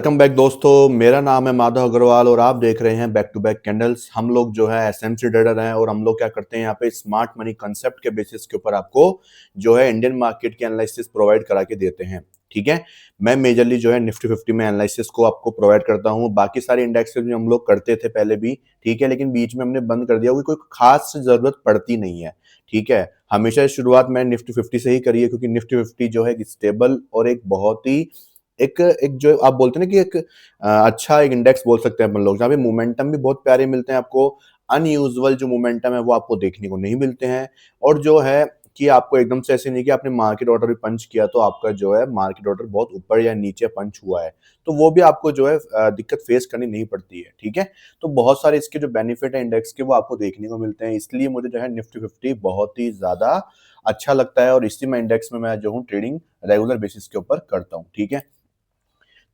Welcome back दोस्तों। मेरा नाम है माधव अग्रवाल और आप देख रहे हैं बैक टू बैक कैंडल्स। हम लोग जो है एसएमसी ट्रेडर हैं और हम लोग क्या करते हैं यहाँ पे स्मार्ट मनी कंसेप्ट के बेसिस के ऊपर आपको जो है इंडियन मार्केट की एनालिसिस प्रोवाइड करा के देते हैं। ठीक है, मैं मेजरली जो है निफ्टी 50 में एनालिसिस को आपको प्रोवाइड करता हूँ। बाकी सारे इंडेक्स भी हम लोग करते थे पहले भी, ठीक है, लेकिन बीच में हमने बंद कर दिया क्योंकि कोई खास जरूरत पड़ती नहीं है। ठीक है, हमेशा शुरुआत मैं निफ्टी 50 से ही करी है क्योंकि निफ्टी 50 जो है एक स्टेबल और एक बहुत ही एक एक जो आप बोलते हैं ना कि एक अच्छा एक इंडेक्स बोल सकते हैं अपन लोग, जहाँ पे मोमेंटम भी बहुत प्यारे मिलते हैं आपको। अनयूजुअल जो मोमेंटम है वो आपको देखने को नहीं मिलते हैं। और जो है कि आपको एकदम से ऐसे नहीं कि आपने मार्केट ऑर्डर भी पंच किया तो आपका जो है मार्केट ऑर्डर बहुत ऊपर या नीचे पंच हुआ है, तो वो भी आपको जो है दिक्कत फेस करनी नहीं पड़ती है। ठीक है, तो बहुत सारे इसके जो बेनिफिट है इंडेक्स के वो आपको देखने को मिलते हैं, इसलिए मुझे जो है निफ्टी 50 बहुत ही ज्यादा अच्छा लगता है और इसी में इंडेक्स में मैं जो हूँ ट्रेडिंग रेगुलर बेसिस के ऊपर करता हूँ। ठीक है,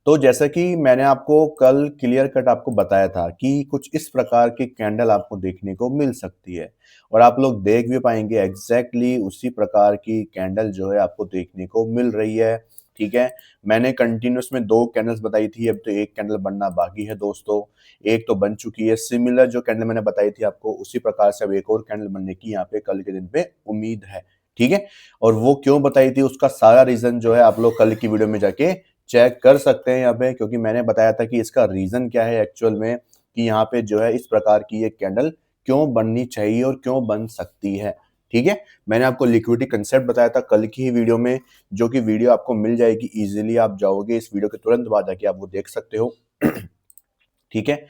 तो जैसा कि मैंने आपको कल क्लियर कट आपको बताया था कि कुछ इस प्रकार की कैंडल आपको देखने को मिल सकती है और आप लोग देख भी पाएंगे एग्जैक्टली उसी प्रकार की कैंडल जो है आपको देखने को मिल रही है। ठीक है, मैंने कंटिन्यूस में दो कैंडल्स बताई थी, अब तो एक कैंडल बनना बाकी है दोस्तों। एक तो बन चुकी है, सिमिलर जो कैंडल मैंने बताई थी आपको उसी प्रकार से अब एक और कैंडल बनने की यहाँ पे कल के दिन पे उम्मीद है। ठीक है, और वो क्यों बताई थी उसका सारा रीजन जो है आप लोग कल की वीडियो में जाके चेक कर सकते हैं यहाँ पे, क्योंकि मैंने बताया था कि इसका रीजन क्या है एक्चुअल में, कि यहाँ पे जो है इस प्रकार की एक कैंडल क्यों बननी चाहिए और क्यों बन सकती है। ठीक है, मैंने आपको लिक्विडिटी कंसेप्ट बताया था कल की ही वीडियो में, जो कि वीडियो आपको मिल जाएगी इजीली, आप जाओगे इस वीडियो के तुरंत बाद जाके आप वो देख सकते हो। ठीक है,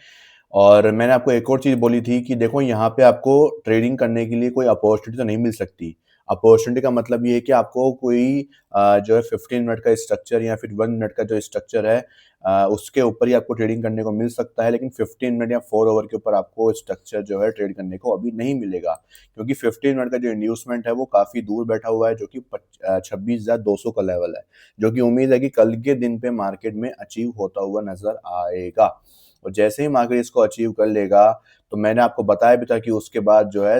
और मैंने आपको एक और चीज बोली थी कि देखो यहाँ पे आपको ट्रेडिंग करने के लिए कोई अपॉर्चुनिटी तो नहीं मिल सकती। अपॉर्चुनिटी का मतलब ये है कि आपको कोई जो है 15 मिनट का स्ट्रक्चर या फिर 1 मिनट का जो स्ट्रक्चर है उसके ऊपर ही आपको ट्रेडिंग करने को मिल सकता है, लेकिन 15 मिनट या 4 आवर के ऊपर आपको स्ट्रक्चर जो है ट्रेड करने को अभी नहीं मिलेगा, क्योंकि 15 मिनट का जो इंड्यूसमेंट है वो काफी दूर बैठा हुआ है, जो कि 26,200 का लेवल है, जो कि उम्मीद है कि कल के दिन पे मार्केट में अचीव होता हुआ नजर आएगा। और जैसे ही मार्केट इसको अचीव कर लेगा, तो मैंने आपको बताया भी था कि उसके बाद जो है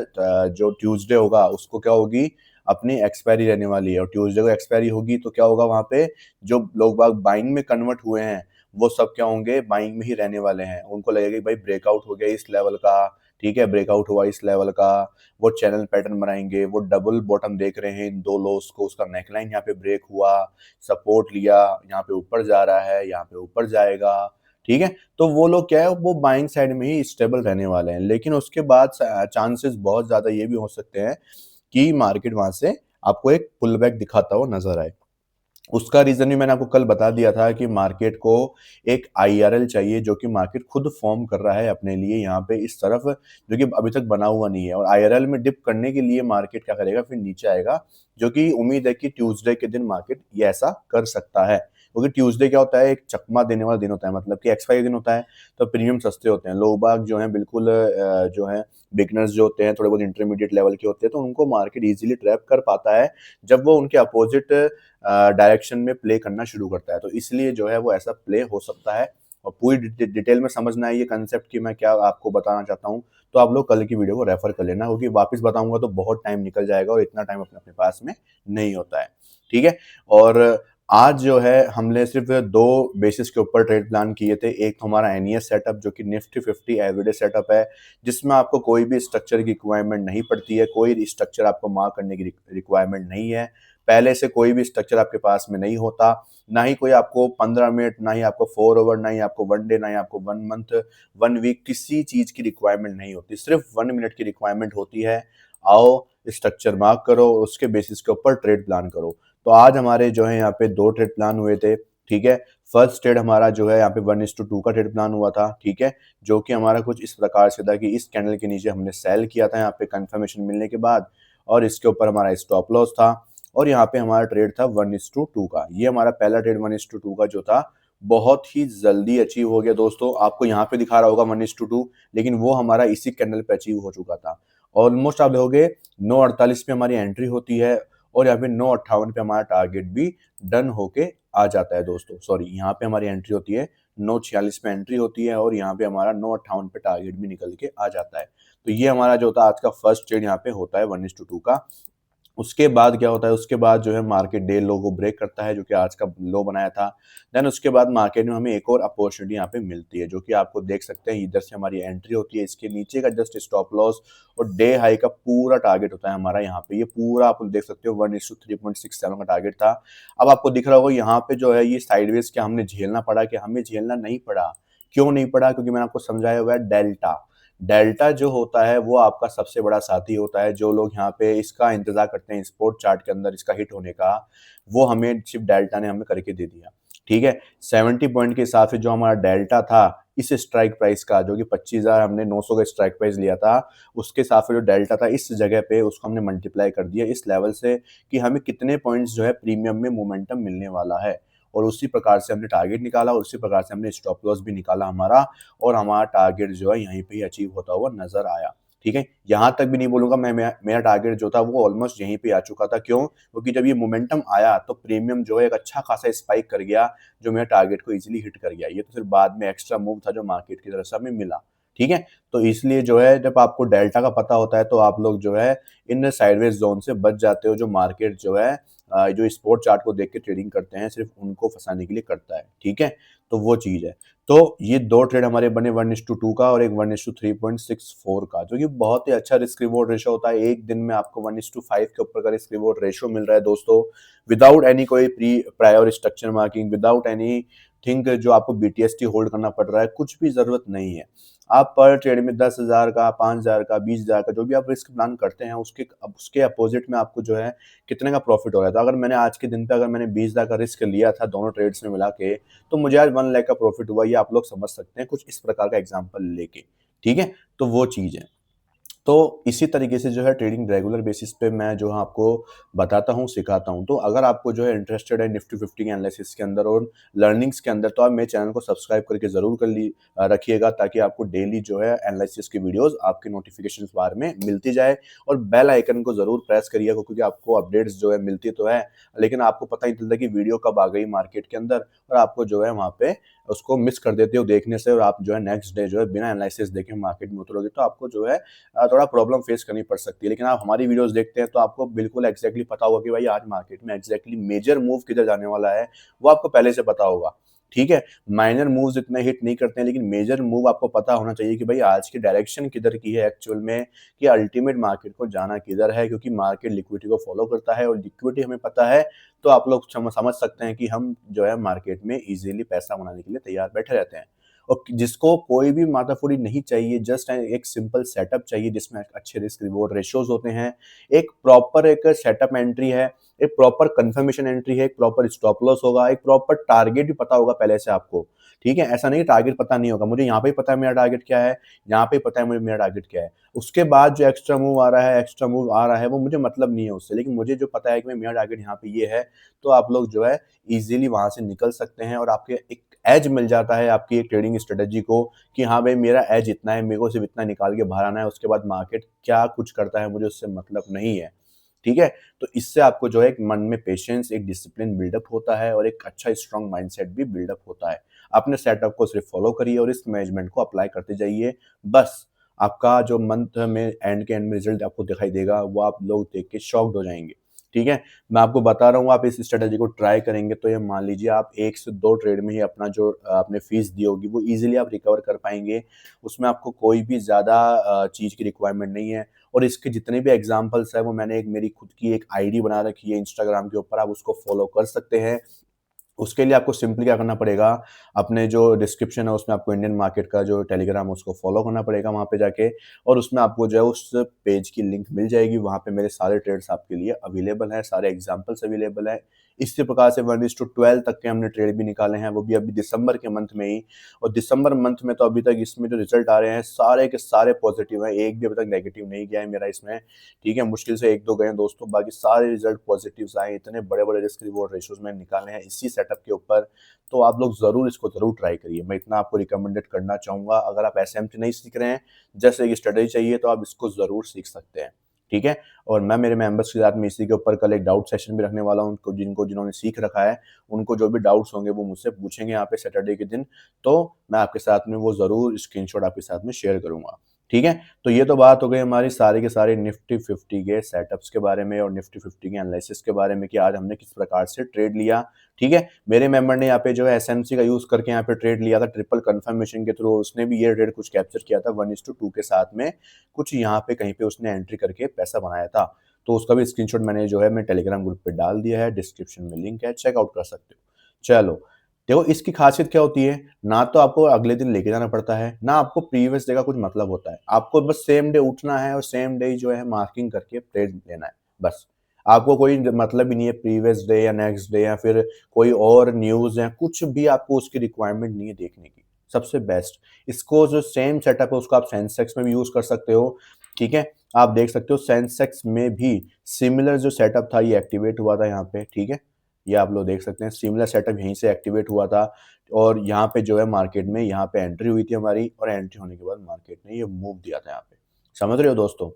जो ट्यूसडे होगा उसको क्या होगी, अपनी एक्सपायरी रहने वाली है, और ट्यूसडे को एक्सपायरी होगी तो क्या होगा, वहां पे जो लोग बाग बाइंग में कन्वर्ट हुए हैं वो सब क्या होंगे, बाइंग में ही रहने वाले हैं। उनको लगेगा कि भाई ब्रेकआउट हो गया इस लेवल का, ठीक है, ब्रेकआउट हुआ इस लेवल का, वो चैनल पैटर्न बनाएंगे, वो डबल बॉटम देख रहे हैं इन दो लोस को, उसका नेकलाइन यहाँ पे ब्रेक हुआ, सपोर्ट लिया, यहाँ पे ऊपर जा रहा है, यहाँ पे ऊपर जाएगा। ठीक है, तो वो लोग क्या है वो बाइंग साइड में ही स्टेबल रहने वाले हैं, लेकिन उसके बाद चांसेस बहुत ज्यादा ये भी हो सकते हैं कि मार्केट वहां से आपको एक पुल बैक दिखाता हुआ नजर आए। उसका रीजन भी मैंने आपको कल बता दिया था कि मार्केट को एक आईआरएल चाहिए, जो कि मार्केट खुद फॉर्म कर रहा है अपने लिए यहाँ पे इस तरफ, जो कि अभी तक बना हुआ नहीं है, और आईआरएल में डिप करने के लिए मार्केट क्या करेगा, फिर नीचे आएगा, जो कि उम्मीद है कि ट्यूसडे के दिन मार्केट ये ऐसा कर सकता है, क्योंकि ट्यूसडे क्या होता है, एक चकमा देने वाला दिन होता है, मतलब कि एक्सपायरी दिन होता है, तो प्रीमियम सस्ते होते हैं, लोग बाग जो है बिल्कुल जो है बिगनर्स जो होते हैं, थोड़े बहुत इंटरमीडिएट लेवल के होते हैं, तो उनको मार्केट इजीली ट्रैप कर पाता है जब वो उनके अपोजिट डायरेक्शन में प्ले करना शुरू करता है, तो इसलिए जो है वो ऐसा प्ले हो सकता है। और पूरी डिटेल में समझना है ये कंसेप्ट कि मैं क्या आपको बताना चाहता हूँ, तो आप लोग कल की वीडियो को रेफर कर लेना, क्योंकि वापस बताऊंगा तो बहुत टाइम निकल जाएगा और इतना टाइम अपने अपने पास में नहीं होता है। ठीक है, और आज जो है हमने सिर्फ दो बेसिस के ऊपर ट्रेड प्लान किए थे। एक तो हमारा एनईएस सेटअप, जो कि निफ्टी 50 एवरीडे सेटअप है, जिसमें आपको कोई भी स्ट्रक्चर की रिक्वायरमेंट नहीं पड़ती है, कोई स्ट्रक्चर आपको मार्क करने की रिक्वायरमेंट नहीं है, पहले से कोई भी स्ट्रक्चर आपके पास में नहीं होता, ना ही कोई आपको 15 मिनट, ना ही आपको 4 आवर, ना ही आपको 1 डे, ना ही आपको 1 मंथ, 1 वीक, किसी चीज की रिक्वायरमेंट नहीं होती, सिर्फ 1 मिनट की रिक्वायरमेंट होती है। आओ स्ट्रक्चर मार्क करो, उसके बेसिस के ऊपर ट्रेड प्लान करो। तो आज हमारे जो है यहाँ पे दो ट्रेड प्लान हुए थे। ठीक है, फर्स्ट ट्रेड हमारा जो है यहाँ पे 1:2 का ट्रेड प्लान हुआ था। ठीक है, जो कि हमारा कुछ इस प्रकार से था कि इस कैंडल के नीचे हमने सेल किया था यहाँ पे कंफर्मेशन मिलने के बाद, और इसके ऊपर हमारा स्टॉप लॉस था, और यहाँ पे हमारा ट्रेड था 1:2 का। ये हमारा पहला ट्रेड 1:2 का जो था बहुत ही जल्दी अचीव हो गया दोस्तों। आपको यहाँ पे दिखा रहा होगा 1:2, लेकिन वो हमारा इसी कैंडल पे अचीव हो चुका था। ऑलमोस्ट आप देखोगे 9:48 पे हमारी एंट्री होती है, और यहाँ पे 9:58 पे हमारा टारगेट भी डन होके आ जाता है दोस्तों। सॉरी, यहाँ पे हमारी एंट्री होती है 9:46 पे एंट्री होती है, और यहाँ पे हमारा 9:58 पे टारगेट भी निकल के आ जाता है। तो ये हमारा जो था आज का फर्स्ट ट्रेड यहाँ पे होता है 1:2 का। उसके बाद क्या होता है, उसके बाद जो है मार्केट डे लो को ब्रेक करता है, जो कि आज का लो बनाया था। देन उसके बाद मार्केट में हमें एक और अपॉर्चुनिटी यहाँ पे मिलती है, जो कि आपको देख सकते हैं इधर से हमारी एंट्री होती है, इसके नीचे का जस्ट स्टॉप लॉस और डे हाई का पूरा टारगेट होता है हमारा यहाँ पे। ये पूरा आप देख सकते हो 1:3.67 का टारगेट था। अब आपको दिख रहा होगा यहाँ पे जो है ये साइडवेज क्या हमने झेलना पड़ा, कि हमें झेलना नहीं पड़ा। क्यों नहीं पड़ा? क्योंकि मैंने आपको समझाया हुआ है डेल्टा। डेल्टा जो होता है वो आपका सबसे बड़ा साथी होता है। जो लोग यहाँ पे इसका इंतजार करते हैं स्पोर्ट चार्ट के अंदर इसका हिट होने का, वो हमें सिर्फ डेल्टा ने हमें करके दे दिया। ठीक है, 70 पॉइंट के हिसाब से जो हमारा डेल्टा था इस स्ट्राइक प्राइस का, जो कि 25,000 हमने 900 का स्ट्राइक प्राइस लिया था, उसके हिसाब से जो डेल्टा था इस जगह पे उसको हमने मल्टीप्लाई कर दिया इस लेवल से, कि हमें कितने पॉइंट्स जो है प्रीमियम में मोमेंटम मिलने वाला है। और उसी प्रकार से हमने टारगेट निकाला और उसी प्रकार से हमने स्टॉप लॉस भी निकाला हमारा, और हमारा टारगेट जो है यहीं पे ही अचीव होता हुआ नजर आया। ठीक है, यहाँ तक भी नहीं बोलूंगा मैं, मेरा टारगेट जो था वो ऑलमोस्ट यहीं पे आ चुका था। क्यों? क्योंकि जब ये मोमेंटम आया तो प्रीमियम जो है एक अच्छा खासा स्पाइक कर गया, जो मेरे टारगेट को इजीली हिट कर गया। ये तो सिर्फ बाद में एक्स्ट्रा मूव था जो मार्केट की तरफ से हमें मिला। ठीक है, तो इसलिए जो है जब आपको डेल्टा का पता होता है तो आप लोग जो है इन साइडवेज जोन से बच जाते हो, जो मार्केट जो है जो स्पोर्ट चार्ट को देख के ट्रेडिंग करते हैं सिर्फ उनको फंसाने के लिए करता है। ठीक है, तो वो चीज है। तो ये दो ट्रेड हमारे बने 1:2 का और एक 1:3.64 का, जो कि बहुत ही अच्छा रिस्क रिवॉर्ड रेशो होता है। एक दिन में आपको 1:5 के ऊपर का रिस्क रिवॉर्ड रेशो मिल रहा है दोस्तों, विदाउट एनी कोई pre prior structure marking, without any think जो आपको बीटीएसटी होल्ड करना पड़ रहा है, कुछ भी जरूरत नहीं है। आप पर ट्रेड में 10,000 का, 5,000 का, 20,000 का जो भी आप रिस्क प्लान करते हैं उसके अपोजिट में आपको जो है कितने का प्रॉफिट हो रहा है। तो अगर मैंने आज के दिन पे अगर मैंने 20,000 का रिस्क लिया था दोनों ट्रेड्स में मिला के, तो मुझे आज 1 लाख का प्रॉफिट हुआ। ये आप लोग समझ सकते हैं कुछ इस प्रकार का एग्जांपल लेके। ठीक है, तो वो चीज है। तो इसी तरीके से जो है ट्रेडिंग रेगुलर बेसिस पे मैं जो है आपको बताता हूँ, सिखाता हूँ। तो अगर आपको जो है इंटरेस्टेड है निफ्टी 50 के एनालिसिस के अंदर और लर्निंग्स के अंदर, तो आप मेरे चैनल को सब्सक्राइब करके ज़रूर रखिएगा, ताकि आपको डेली जो है एनालिसिस की वीडियोस आपके नोटिफिकेशन बार में मिलती जाए। और बेल आइकन को ज़रूर प्रेस करिएगा, क्योंकि आपको अपडेट्स जो है मिलती तो है, लेकिन आपको पता ही नहीं चलता कि वीडियो कब आ गई मार्केट के अंदर, और आपको जो है वहाँ पे उसको मिस कर देते हो देखने से, और आप जो है नेक्स्ट डे जो है बिना एनालिसिस देखे मार्केट में उतरोगे, तो आपको जो है थोड़ा प्रॉब्लम फेस करनी पड़ सकती है। लेकिन आप हमारी वीडियोस देखते हैं तो आपको बिल्कुल एग्जैक्टली पता होगा कि भाई आज मार्केट में एग्जैक्टली मेजर मूव किधर जाने वाला है, वो आपको पहले से पता होगा। ठीक है, माइनर मूव्स इतने हिट नहीं करते हैं, लेकिन मेजर मूव आपको पता होना चाहिए कि भाई आज की डायरेक्शन किधर की है एक्चुअल में, कि अल्टीमेट मार्केट को जाना किधर है। क्योंकि मार्केट लिक्विडिटी को फॉलो करता है, और लिक्विडिटी हमें पता है तो आप लोग समझ सकते हैं कि हम जो है मार्केट में इजीली पैसा बनाने के लिए तैयार बैठे रहते हैं। और जिसको कोई भी माथाफोड़ी नहीं चाहिए, जस्ट एक सिंपल सेटअप चाहिए जिसमें अच्छे रिस्क रिवॉर्ड रेशियोज होते हैं, एक प्रॉपर एक सेटअप एंट्री है, एक प्रॉपर कंफर्मेशन एंट्री है, एक प्रॉपर स्टॉप लॉस होगा, एक प्रॉपर टारगेट भी पता होगा पहले से आपको। ठीक है, ऐसा नहीं टारगेट पता नहीं होगा, मुझे यहाँ पे ही पता है मेरा टारगेट क्या है, यहाँ पे ही पता है मुझे मेरा टारगेट क्या है। उसके बाद जो एक्स्ट्रा मूव आ रहा है, एक्स्ट्रा मूव आ रहा है, वो मुझे मतलब नहीं है उससे, लेकिन मुझे जो पता है कि मेरा टारगेट यहाँ पे ये है, तो आप लोग जो है इजीली वहां से निकल सकते हैं, और आपके एक एज मिल जाता है आपकी एक ट्रेडिंग स्ट्रेटेजी को, कि हाँ भाई मेरा एज इतना है, मेरे को सिर्फ इतना निकाल के बाहर आना है, उसके बाद मार्केट क्या कुछ करता है मुझे उससे मतलब नहीं है। ठीक है, तो इससे आपको जो है एक मन में पेशेंस, एक डिसिप्लिन बिल्डअप होता है, और एक अच्छा स्ट्रॉन्ग माइंडसेट भी बिल्डअप होता है। अपने सेटअप को सिर्फ फॉलो करिए और रिस्क मैनेजमेंट को अप्लाई करते जाइए, बस आपका जो मंथ में एंड के एंड में रिजल्ट आपको दिखाई देगा, वो आप लोग देख के शॉक्ड हो जाएंगे। ठीक है, मैं आपको बता रहा हूँ, आप इस स्ट्रेटेजी को ट्राई करेंगे तो ये मान लीजिए आप 1 से 2 ट्रेड में ही अपना जो आपने फीस दी होगी वो इजीली आप रिकवर कर पाएंगे। उसमें आपको कोई भी ज़्यादा चीज़ की रिक्वायरमेंट नहीं है। और इसके जितने भी एग्जांपल्स हैं वो मैंने एक मेरी खुद की एक आईडी बना रखी है इंस्टाग्राम के ऊपर, आप उसको फॉलो कर सकते हैं। उसके लिए आपको सिंपली क्या करना पड़ेगा, अपने जो डिस्क्रिप्शन है उसमें आपको इंडियन मार्केट का जो टेलीग्राम है उसको फॉलो करना पड़ेगा वहाँ पे जाके, और उसमें आपको जो है उस पेज की लिंक मिल जाएगी। वहाँ पे मेरे सारे ट्रेड्स आपके लिए अवेलेबल हैं, सारे एग्जांपल्स अवेलेबल हैं। इसी प्रकार से 1:12 तक के हमने ट्रेड भी निकाले हैं, वो भी अभी दिसंबर के मंथ में ही। और दिसंबर मंथ में तो अभी तक इसमें जो रिजल्ट आ रहे हैं सारे के सारे पॉजिटिव हैं, एक भी अभी तक नेगेटिव नहीं गया है मेरा इसमें। ठीक है, मुश्किल से 1-2 गए हैं दोस्तों, बाकी सारे रिजल्ट पॉजिटिव आए। इतने बड़े बड़े रिस्क रिवॉर्ड रेशियोज मैंने निकाले हैं इसी सेटअप के ऊपर। तो आप लोग ज़रूर इसको ज़रूर ट्राई करिए, मैं इतना आपको रिकमेंडेड करना चाहूँगा। अगर आप एसएमटी नहीं सीख रहे हैं, जैसे एक स्ट्रेटेजी चाहिए, तो आप इसको ज़रूर सीख सकते हैं। ठीक है, और मैं मेरे मेंबर्स के साथ में इसी के ऊपर कल एक डाउट सेशन भी रखने वाला हूँ। उनको जिन्होंने सीख रखा है, उनको जो भी डाउट्स होंगे वो मुझसे पूछेंगे यहाँ पे सैटरडे के दिन, तो मैं आपके साथ में वो ज़रूर स्क्रीनशॉट आपके साथ में शेयर करूँगा। ठीक है, तो ये तो बात हो गई हमारी सारी के सारे निफ्टी 50 के सेटअप्स के बारे में और निफ्टी 50 के एनालिसिस के बारे में कि आज हमने किस प्रकार से ट्रेड लिया। ठीक है, मेरे मेंबर ने यहाँ पे जो है एसएमसी का यूज करके यहाँ पे ट्रेड लिया था ट्रिपल कंफर्मेशन के थ्रू। उसने भी ये ट्रेड कुछ कैप्चर किया था 1:2 के साथ में, कुछ यहाँ पे कहीं पे उसने एंट्री करके पैसा बनाया था। तो उसका भी स्क्रीनशॉट मैंने जो है मैं टेलीग्राम ग्रुप पे डाल दिया है, डिस्क्रिप्शन में लिंक है, चेकआउट कर सकते हो। चलो, देखो इसकी खासियत क्या होती है, ना तो आपको अगले दिन लेके जाना पड़ता है, ना आपको प्रीवियस डे का कुछ मतलब होता है। आपको बस सेम डे उठना है और सेम डे जो है मार्किंग करके ट्रेड लेना है, बस। आपको कोई मतलब ही नहीं है प्रीवियस डे या नेक्स्ट डे या फिर कोई और न्यूज़ या कुछ भी आपको उसकी रिक्वायरमेंट नहीं है देखने की। सबसे बेस्ट, इसको जो सेम सेटअप है उसको आप सेंसेक्स में भी यूज़ कर सकते हो, ठीक है? आप देख सकते हो सेंसेक्स में भी सिमिलर जो सेटअप था ये एक्टिवेट हुआ था यहाँ पे, ठीक है? ये आप लोग देख सकते हैं सिमिलर सेटअप यहीं से एक्टिवेट हुआ था और यहाँ पे जो है मार्केट में यहाँ पे एंट्री हुई थी हमारी और एंट्री होने के बाद मार्केट ने ये मूव दिया था यहाँ पे। समझ रहे हो दोस्तों?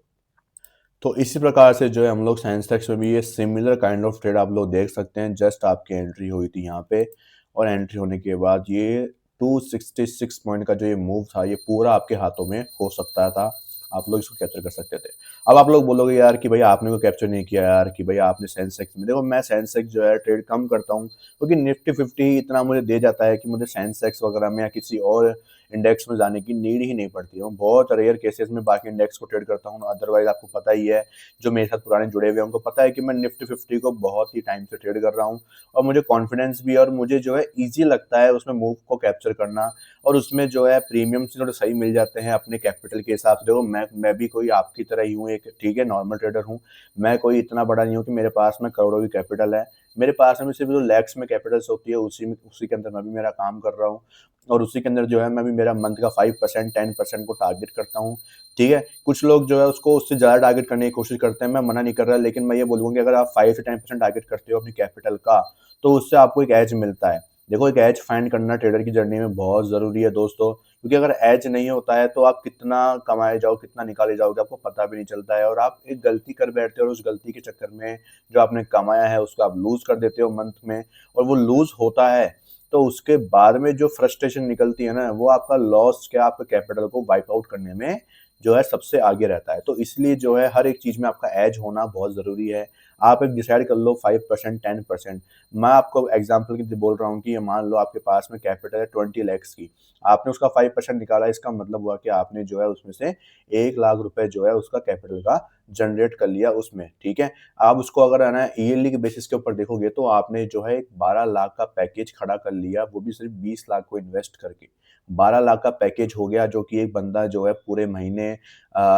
तो इसी प्रकार से जो है हम लोग सेंसेक्स में भी ये सिमिलर काइंड ऑफ ट्रेड आप लोग देख सकते हैं। जस्ट आपकी एंट्री हुई थी यहाँ पे और एंट्री होने के बाद ये 266 पॉइंट का जो ये मूव था ये पूरा आपके हाथों में हो सकता था। आप लोग इसको कैप्चर कर सकते थे। अब आप लोग बोलोगे यार कि भाई आपने को कैप्चर नहीं किया यार कि भाई आपने सेंसेक्स में, देखो मैं सेंसेक्स जो है ट्रेड कम करता हूँ क्योंकि निफ्टी 50 इतना मुझे दे जाता है कि मुझे सेंसेक्स वगैरह में या किसी और इंडेक्स में जाने की नीड ही नहीं पड़ती है। बहुत रेयर केसेस में बाकी इंडेक्स को ट्रेड करता हूँ, अदरवाइज आपको पता ही है, जो मेरे साथ पुराने जुड़े हुए हैं उनको पता है कि मैं निफ्टी 50 को बहुत ही टाइम से ट्रेड कर रहा हूँ और मुझे कॉन्फिडेंस भी है और मुझे जो है ईज़ी लगता है उसमें मूव को कैप्चर करना और उसमें जो है प्रीमियम्स थोड़े सही मिल जाते हैं अपने कैपिटल के हिसाब से। देखो मैं भी कोई आपकी तरह ही हूँ एक, ठीक है, नॉर्मल ट्रेडर हूँ। मैं कोई इतना बड़ा नहीं हूँ कि मेरे पास में करोड़ों की कैपिटल है। मेरे पास में सिर्फ जो लैक्स में कैपिटल्स होती है उसी के अंदर मैं भी मेरा काम कर रहा हूँ और उसी के अंदर जो है मैं भी मेरा मंथ का 5% 10% को टारगेट करता हूँ, ठीक है। कुछ लोग जो है उसको उससे ज़्यादा टारगेट करने की कोशिश करते हैं, मैं मना नहीं कर रहा, लेकिन मैं ये बोलूँगा कि अगर आप 5 से 10% टारगेट करते हो अपनी कैपिटल का, तो उससे आपको एक एज मिलता है। देखो एक एज फाइंड करना ट्रेडर की जर्नी में बहुत ज़रूरी है दोस्तों, क्योंकि अगर एज नहीं होता है तो आप कितना कमाए जाओ, कितना निकाले जाओगे आपको पता भी नहीं चलता है और आप एक गलती कर बैठते हो और उस गलती के चक्कर में जो आपने कमाया है उसको आप लूज़ कर देते हो मंथ में और वो लूज़ होता है, तो उसके बाद में जो फ्रस्ट्रेशन निकलती है ना, वो आपका लॉस क्या आपके कैपिटल को वाइप आउट करने में जो है सबसे आगे रहता है। तो इसलिए जो है हर एक चीज़ में आपका एज होना बहुत ज़रूरी है। आप एक डिसाइड कर लो 5% 10%। मैं आपको एग्ज़ाम्पल के लिए बोल रहा हूँ कि मान लो आपके पास में कैपिटल है 20 लैक्स की, आपने उसका 5% निकाला, इसका मतलब हुआ कि आपने जो है उसमें से 1 लाख रुपए जो है उसका कैपिटल का जनरेट कर लिया उसमें, ठीक है। आप उसको अगर है ना ईयरली के बेसिस के ऊपर देखोगे तो आपने जो है एक 12 लाख का पैकेज खड़ा कर लिया, वो भी सिर्फ 20 लाख को इन्वेस्ट करके। 12 लाख का पैकेज हो गया जो कि एक बंदा जो है पूरे महीने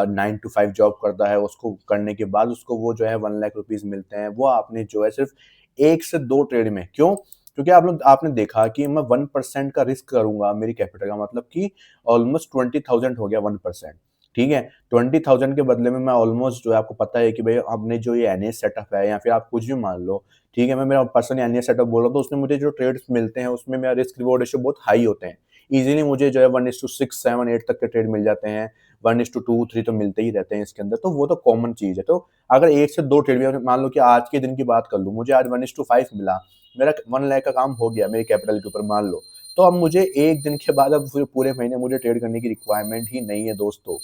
9 टू 5 जॉब करता है, उसको करने के बाद उसको वो जो है 1 लाख रुपीज़ मिलते हैं, वो आपने जो है सिर्फ 1 से 2 ट्रेड में, क्यों? क्योंकि आपने देखा कि मैं 1% का रिस्क करूँगा मेरी कैपिटल का मतलब कि ऑलमोस्ट 20,000 हो गया 1%, ठीक है? 20,000 के बदले में मैं ऑलमोस्ट जो है आपको पता है कि भई हमने जो ये एनएस सेटअप है या फिर आप कुछ भी मान लो, ठीक है? मैं मेरा पर्सनली एनएस सेटअप बोल रहा हूँ तो उसमें मुझे जो ट्रेड्स मिलते हैं उसमें मेरा रिस्क रिवॉर्ड रेशियो बहुत हाई होते हैं। ईज़िली मुझे जो है 1:6, 7, 8 तक के ट्रेड मिल जाते हैं। 1:2, 3 तो मिलते ही रहते हैं इसके अंदर, तो वो तो कॉमन चीज़ है। तो अगर 1 से 2 ट्रेड भी मान लो कि आज के दिन की बात कर लूँ, मुझे आज 1:5 मिला, मेरा 1 लाख का काम हो गया मेरे कैपिटल के ऊपर मान लो, तो अब मुझे 1 दिन के बाद अब फिर पूरे महीने मुझे ट्रेड करने की रिक्वायरमेंट ही नहीं है दोस्तों।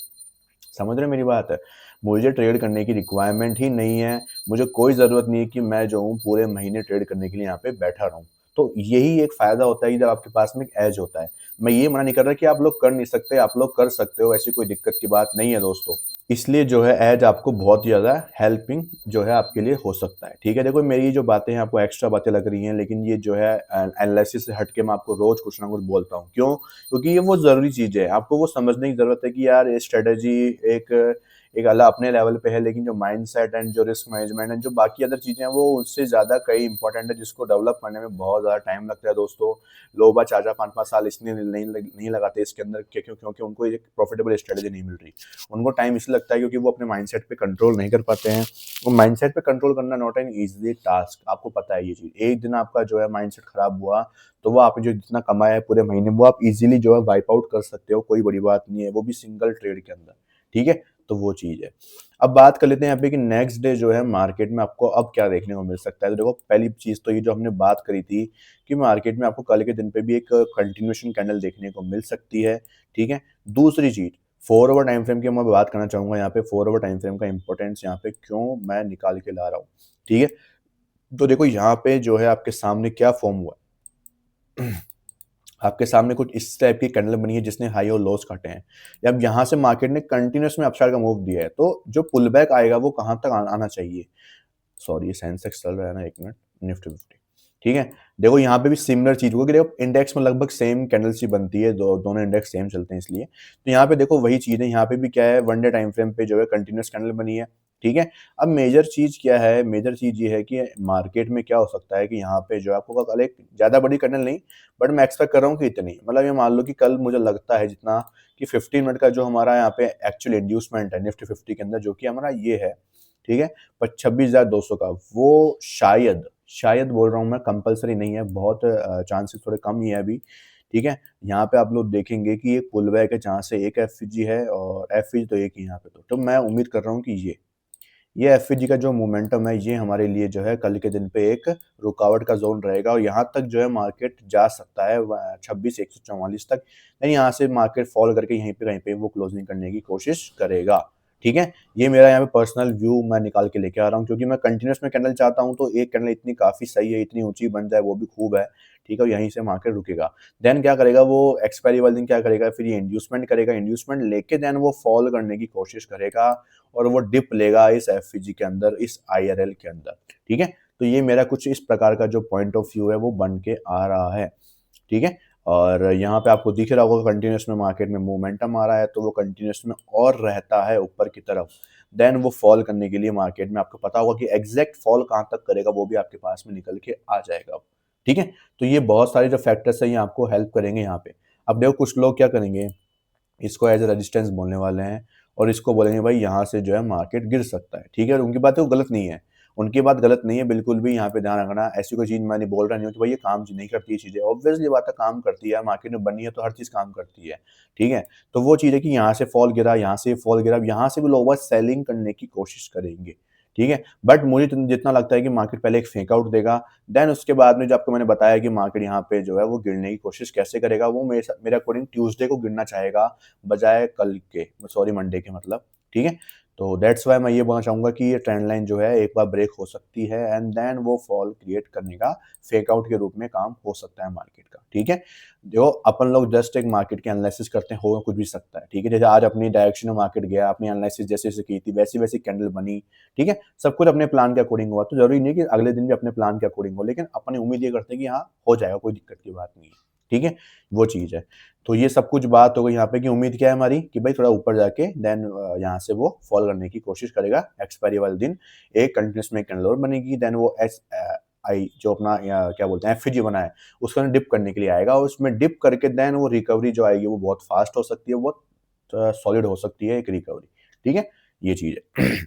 समझ रहे हो मेरी बात? मुझे ट्रेड करने की रिक्वायरमेंट ही नहीं है, मुझे कोई ज़रूरत नहीं है कि मैं जो हूँ पूरे महीने ट्रेड करने के लिए यहाँ पे बैठा रहूँ। तो यही एक फ़ायदा होता है कि जब आपके पास में एक एज होता है। मैं ये मना नहीं कर रहा कि आप लोग कर नहीं सकते, आप लोग कर सकते हो, ऐसी कोई दिक्कत की बात नहीं है दोस्तों। इसलिए जो है एज आपको बहुत ही ज़्यादा हेल्पिंग जो है आपके लिए हो सकता है, ठीक है? देखो मेरी जो बातें हैं आपको एक्स्ट्रा बातें लग रही हैं, लेकिन ये जो है एनालिसिस से हट के मैं आपको रोज़ कुछ ना कुछ बोलता हूँ। क्यों? क्योंकि ये वो ज़रूरी चीज़ है, आपको वो समझने की ज़रूरत है कि यार ये स्ट्रैटेजी एक एक अलग अपने लेवल पे है, लेकिन जो माइंडसेट एंड जो रिस्क मैनेजमेंट एंड जो बाकी अदर चीज़ें हैं, वो उससे ज़्यादा कहीं इम्पोर्टेंट है, जिसको डेवलप करने में बहुत ज़्यादा टाइम लगता है दोस्तों। लोग बाग 4-4 5-5 साल इसलिए नहीं लगाते इसके अंदर क्योंकि उनको एक प्रॉफिटेबल स्ट्रैटेजी नहीं मिल रही। उनको टाइम इसलिए लगता है क्योंकि वो अपने माइंडसेट पे कंट्रोल नहीं कर पाते हैं। वो माइंडसेट पे कंट्रोल करना नॉट एन ईज़ी टास्क, आपको पता है ये चीज़। एक दिन आपका जो है माइंडसेट खराब हुआ, तो वो आपने जो जितना कमाया है पूरे महीने, वो आप ईज़िली जो है वाइप आउट कर सकते हो, कोई बड़ी बात नहीं है, वो भी सिंगल ट्रेड के अंदर, ठीक है? तो वो चीज़ है। अब बात कर लेते हैं यहाँ पे कि नेक्स्ट डे जो है मार्केट में आपको अब क्या देखने को मिल सकता है। तो देखो पहली चीज़ तो ये जो हमने बात करी थी कि मार्केट में आपको कल के दिन पे भी एक कंटिन्यूएशन कैंडल देखने को मिल सकती है, ठीक है? दूसरी चीज़, 4 आवर टाइम फ्रेम की मैं बात करना चाहूँगा यहाँ पे। 4 आवर टाइम फ्रेम का इंपॉर्टेंस यहाँ पे क्यों मैं निकाल के ला रहा हूँ, ठीक है? तो देखो यहाँ पे जो है आपके सामने क्या फॉर्म हुआ है। आपके सामने कुछ इस टाइप की कैंडल बनी है जिसने हाई और लोज काटे हैं। अब यहाँ से मार्केट ने कंटिन्यूअस में अपसाइड का मूव दिया है, तो जो पुल बैक आएगा वो कहाँ तक आना चाहिए? सॉरी, ये सेंसेक्स चल रहा है ना, 1 मिनट, निफ्टी 50, ठीक है? देखो यहाँ पे भी सिमिलर चीज़ होगी, देखो इंडेक्स में लगभग सेम कैंडल्स ही बनती है, दोनों इंडेक्स सेम चलते हैं इसलिए। तो यहाँ पे देखो वही चीज़ है, यहाँ पे भी क्या है, वन डे टाइम फ्रेम पे जो है कंटिन्यूअस कैंडल बनी है, ठीक है? अब मेजर चीज़ क्या है, मेजर चीज़ ये है कि मार्केट में क्या हो सकता है कि यहाँ पे जो है आपको कल एक ज़्यादा बड़ी कैंडल नहीं, बट मैं एक्सपेक्ट कर रहा हूँ कि इतनी, मतलब ये मान लो कि कल मुझे लगता है जितना कि 15 मिनट का जो हमारा यहाँ पे एक्चुअल इंड्यूसमेंट है निफ्टी 50 के अंदर, जो कि हमारा ये है, ठीक है? पर 26,200 का, वो शायद बोल रहा हूँ मैं, कंपल्सरी नहीं है, बहुत चांसेस थोड़े कम ही है अभी, ठीक है? यहाँ पे आप लोग देखेंगे कि एक पुल बैक है जहाँ से एक एफवीजी है और एफवीजी तो एक ही यहाँ पे, तो मैं उम्मीद कर रहा हूँ कि ये एफवीजी का जो मोमेंटम है ये हमारे लिए जो है कल के दिन पे एक रुकावट का जोन रहेगा और यहाँ तक जो है मार्केट जा सकता है 26,144 तक। यानी यहाँ से मार्केट फॉल करके यहीं पे कहीं पे वो क्लोजिंग करने की कोशिश करेगा, ठीक है? ये मेरा यहाँ पे पर्सनल व्यू मैं निकाल के लेके आ रहा हूँ, क्योंकि मैं कंटिन्यूअस में कैंडल चाहता हूँ, तो एक कैंडल इतनी काफ़ी सही है, इतनी ऊँची बन जाए वो भी खूब है, ठीक है? और यहीं से मार्केट रुकेगा। देन क्या करेगा वो, एक्सपायरी वाले दिन क्या करेगा, फिर ये इंड्यूसमेंट करेगा, इंड्यूसमेंट लेके देन वो फॉल करने की कोशिश करेगा और वो डिप लेगा इस एफवीजी के अंदर, इस आईआरएल के अंदर, ठीक है? तो ये मेरा कुछ इस प्रकार का जो पॉइंट ऑफ व्यू है वो बन के आ रहा है, ठीक है? और यहाँ पे आपको दिख रहा होगा कंटिन्यूअस में मार्केट में मोमेंटम आ रहा है, तो वो कंटिन्यूअस में और रहता है ऊपर की तरफ, देन वो फॉल करने के लिए मार्केट में आपको पता होगा कि एग्जैक्ट फॉल कहाँ तक करेगा वो भी आपके पास में निकल के आ जाएगा अब, ठीक है? तो ये बहुत सारे जो फैक्टर्स हैं ये आपको हेल्प करेंगे यहाँ पे। अब देखो कुछ लोग क्या करेंगे, इसको एज ए रेजिस्टेंस बोलने वाले हैं और इसको बोलेंगे भाई यहाँ से जो है मार्केट गिर सकता है, ठीक है? और उनकी बात वो गलत नहीं है, उनकी बात गलत नहीं है बिल्कुल भी, यहाँ पे ध्यान रखना। ऐसी कोई चीज़ मैं नहीं बोल रहा नहीं हूँ कि भाई ये काम नहीं करती, ये चीज़ें ऑब्वियसली बात है, काम करती है, मार्केट में बनी है तो हर चीज़ काम करती है, ठीक है? तो वो चीज़ है कि यहाँ से फॉल गिरा, यहाँ से फॉल गिरा, अब यहाँ से भी लोग बस सेलिंग करने की कोशिश करेंगे, ठीक है? बट मुझे जितना लगता है कि मार्केट पहले एक फेक आउट देगा, देन उसके बाद में जो आपको मैंने बताया कि मार्केट यहाँ पे जो है वो गिरने की कोशिश कैसे करेगा, वो मेरे अकॉर्डिंग ट्यूसडे को गिरना चाहेगा बजाय कल के, सॉरी मंडे के मतलब, ठीक है? तो दैट्स व्हाई मैं ये बोलना चाहूँगा कि ये ट्रेंड लाइन जो है एक बार ब्रेक हो सकती है एंड देन वो फॉल क्रिएट करने का फेक आउट के रूप में काम हो सकता है मार्केट का, ठीक है? जो अपन लोग जस्ट एक मार्केट की एनालिसिस करते हैं, हो कुछ भी सकता है, ठीक है? जैसे आज अपनी डायरेक्शन में मार्केट गया, अपनी एनालिसिस जैसे-जैसे की थी वैसी-वैसी कैंडल बनी, ठीक है? सब कुछ अपने प्लान के अकॉर्डिंग हुआ, तो ज़रूरी नहीं है कि अगले दिन भी अपने प्लान के अकॉर्डिंग हो, लेकिन अपन उम्मीद ये करते हैं कि हाँ, हो जाएगा, कोई दिक्कत की बात नहीं है, ठीक है? वो चीज़ है। तो ये सब कुछ बात हो गई यहाँ पे कि उम्मीद क्या है हमारी कि भाई थोड़ा ऊपर जाके देन यहाँ से वो फॉल करने की कोशिश करेगा। एक्सपायरी वाले दिन एक कंटिन्यूअस में कैंडल और बनेगी, देन वो आई जो अपना क्या बोलते हैं एफईजी बना है, उसको डिप करने के लिए आएगा और उसमें डिप करके देन वो रिकवरी जो आएगी वो बहुत फास्ट हो सकती है, बहुत सॉलिड हो सकती है एक रिकवरी, ठीक है? ये चीज़ है।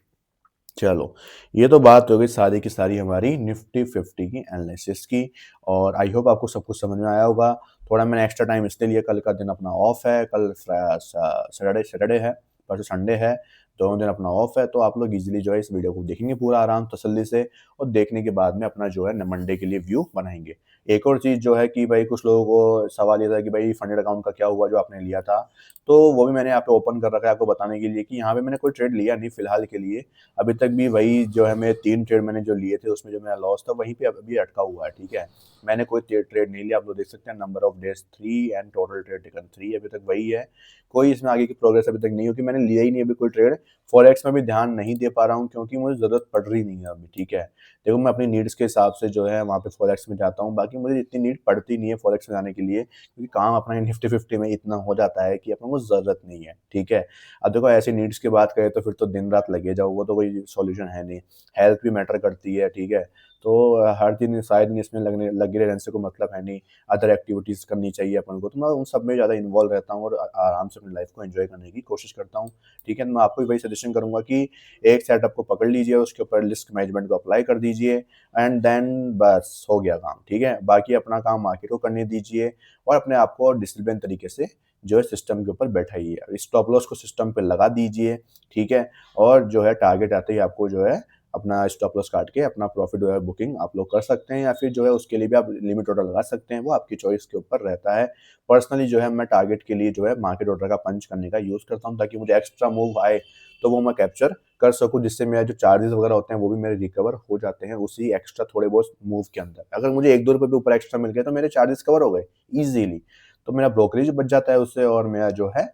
चलो, ये तो बात हो गई सारी की सारी हमारी निफ्टी 50 की एनालिसिस की और आई होप आपको सब कुछ समझ में आया होगा। थोड़ा मैंने एक्स्ट्रा टाइम इसलिए लिया, कल का दिन अपना ऑफ है, कल सैटरडे है, परसों संडे है, दोनों दिन अपना ऑफ है, तो आप लोग ईज़िली जो है इस वीडियो को देखेंगे पूरा आराम तसल्ली से और देखने के बाद में अपना जो है न मंडे के लिए व्यू बनाएँगे। एक और चीज़ जो है कि भाई कुछ लोगों को सवाल ये था कि भाई फंडेड अकाउंट का क्या हुआ जो आपने लिया था? तो वो भी मैंने यहाँ पे ओपन कर रखा है आपको बताने के लिए कि यहाँ पे मैंने कोई ट्रेड लिया नहीं फिलहाल के लिए। अभी तक भी वही जो है मेरे 3 ट्रेड मैंने जो लिए थे उसमें जो मेरा लॉस था वहीं पे अभी अटका हुआ है, ठीक है? मैंने कोई ट्रेड नहीं लिया, आप लोग देख सकते हैं number of days 3 and total trade taken 3 अभी तक वही है। कोई इसमें आगे की प्रोग्रेस अभी तक नहीं हुई, क्योंकि मैंने लिया ही नहीं अभी कोई ट्रेड। फॉरेक्स में भी ध्यान नहीं दे पा रहा हूँ क्योंकि मुझे ज़रूरत पड़ रही नहीं है अभी, ठीक है? देखो मैं अपनी नीड्स के हिसाब से जो है वहाँ पे फॉरेक्स में जाता हूँ, बाकी मुझे इतनी नीड पड़ती नहीं है फॉरेक्स में जाने के लिए, क्योंकि काम अपना निफ्टी 50 में इतना हो जाता है कि अपने को ज़रूरत नहीं है, ठीक है? अब देखो ऐसी नीड्स की बात करें तो फिर तो दिन-रात लगे जाओ, वो तो कोई सॉल्यूशन है नहीं। हेल्थ भी मैटर करती है, ठीक है? तो हर दिन सारे दिन इसमें लगे रहने से कोई मतलब है नहीं, अदर एक्टिविटीज़ करनी चाहिए अपन को, तो मैं उन सब में ज़्यादा इन्वॉल्व रहता हूँ और आराम से अपनी लाइफ़ को एन्जॉय करने की कोशिश करता हूँ, ठीक है? तो मैं आपको भी वही सजेशन करूँगा कि एक सेटअप को पकड़ लीजिए, उसके ऊपर रिस्क मैनेजमेंट को अप्लाई कर दीजिए एंड देन बस हो गया काम, ठीक है? बाकी अपना काम मार्केट को करने दीजिए और अपने आप को डिसिप्लिन तरीके से जो है सिस्टम के ऊपर बैठाइए। स्टॉप लॉस को सिस्टम पे लगा दीजिए, ठीक है? और जो है टारगेट आते ही आपको जो है अपना स्टॉप लॉस काट के अपना प्रॉफिट जो है बुकिंग आप लोग कर सकते हैं, या फिर जो है उसके लिए भी आप लिमिट ऑर्डर लगा सकते हैं, वो आपकी चॉइस के ऊपर रहता है। पर्सनली जो है मैं टारगेट के लिए जो है मार्केट ऑर्डर का पंच करने का यूज़ करता हूँ, ताकि मुझे एक्स्ट्रा मूव आए तो वो मैं कैप्चर कर सकूँ, जिससे मेरा जो चार्जेस वगैरह होते हैं वो भी मेरे रिकवर हो जाते हैं उसी एक्स्ट्रा थोड़े बहुत मूव के अंदर। अगर मुझे 1-2 रुपए भी ऊपर एक्स्ट्रा मिल गए तो मेरे चार्जेस कवर हो गए ईज़िली। तो मेरा ब्रोकरेज बच जाता है उससे, और मेरा जो है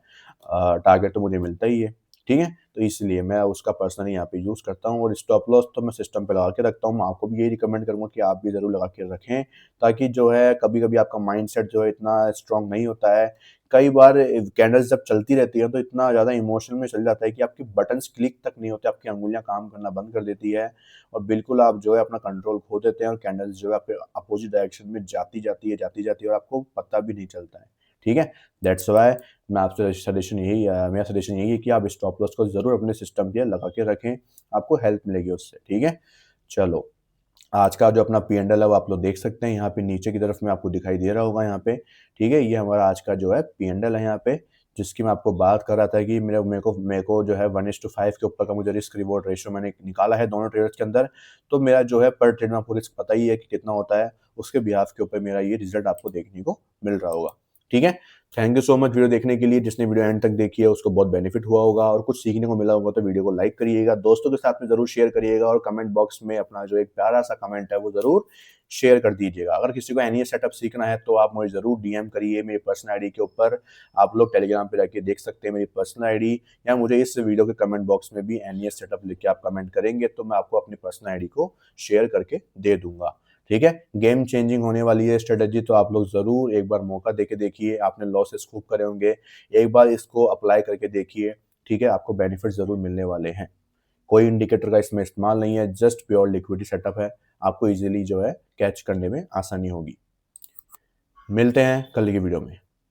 टारगेट तो मुझे मिलता ही है, ठीक है? तो इसलिए मैं उसका पर्सनली यहाँ पे यूज़ करता हूँ, और स्टॉप लॉस तो मैं सिस्टम पे लगा के रखता हूँ। मैं आपको भी यही रिकमेंड करूँगा कि आप भी ज़रूर लगा के रखें, ताकि जो है कभी-कभी आपका माइंडसेट जो है इतना स्ट्रॉन्ग नहीं होता है। कई बार कैंडल्स जब चलती रहती है तो इतना ज़्यादा इमोशन में चल जाता है कि आपके बटन्स क्लिक तक नहीं होते, आपकी अंगुलियाँ काम करना बंद कर देती है, और बिल्कुल आप जो है अपना कंट्रोल खो देते हैं, और कैंडल्स जो है आपके अपोज़िट डायरेक्शन में जाती जाती है और आपको पता भी नहीं चलता है, ठीक है? दैट्स व्हाई मैं आपसे सजेशन यही मेरा सजेशन यही है कि आप स्टॉप लॉस को ज़रूर अपने सिस्टम पे लगा के रखें, आपको हेल्प मिलेगी उससे, ठीक है? चलो, आज का जो अपना पी-एंड-एल है वो आप लोग देख सकते हैं, यहाँ पे नीचे की तरफ में आपको दिखाई दे रहा होगा यहाँ पे, ठीक है? ये हमारा आज का जो है पी-एंड-एल है यहाँ पे, जिसकी मैं आपको बात कर रहा था कि मेरे को जो है 1:5 के ऊपर का मुझे रिस्क रिवॉर्ड रेशियो मैंने निकाला है दोनों ट्रेडर्स के अंदर, तो मेरा जो है पर ट्रेड में आपको रिस्क पता ही है कि कितना होता है, उसके बिहाफ के ऊपर मेरा ये रिज़ल्ट आपको देखने को मिल रहा होगा, ठीक है? Thank you so much video देखने के लिए। जिसने वीडियो एंड तक देखी है उसको बहुत बेनिफिट हुआ होगा और कुछ सीखने को मिला होगा, तो वीडियो को लाइक करिएगा, दोस्तों के साथ में ज़रूर शेयर करिएगा, और कमेंट बॉक्स में अपना जो एक प्यारा-सा कमेंट है वो ज़रूर शेयर कर दीजिएगा। अगर किसी को एनईएस सेटअप सीखना है तो आप मुझे ज़रूर डीएम करिए मेरी पर्सनल आईडी के ऊपर। आप लोग टेलीग्राम पे जाके देख सकते हैं मेरी पर्सनल आईडी, या मुझे इस वीडियो के कमेंट बॉक्स में भी एनईएस सेटअप लिख के आप कमेंट करेंगे तो मैं आपको अपनी पर्सनल आईडी को शेयर करके दे दूँगा। ठीक है? गेम चेंजिंग होने वाली है स्ट्रैटेजी, तो आप लोग ज़रूर एक बार मौका देके देखिए। आपने लॉसेस खूब करे होंगे, एक बार इसको अप्लाई करके देखिए, ठीक है? आपको बेनिफिट ज़रूर मिलने वाले हैं। कोई इंडिकेटर का इसमें इस्तेमाल नहीं है, जस्ट प्योर लिक्विडिटी सेटअप है। आपको ईज़िली जो है कैच करने में आसानी होगी। मिलते हैं कल की वीडियो में।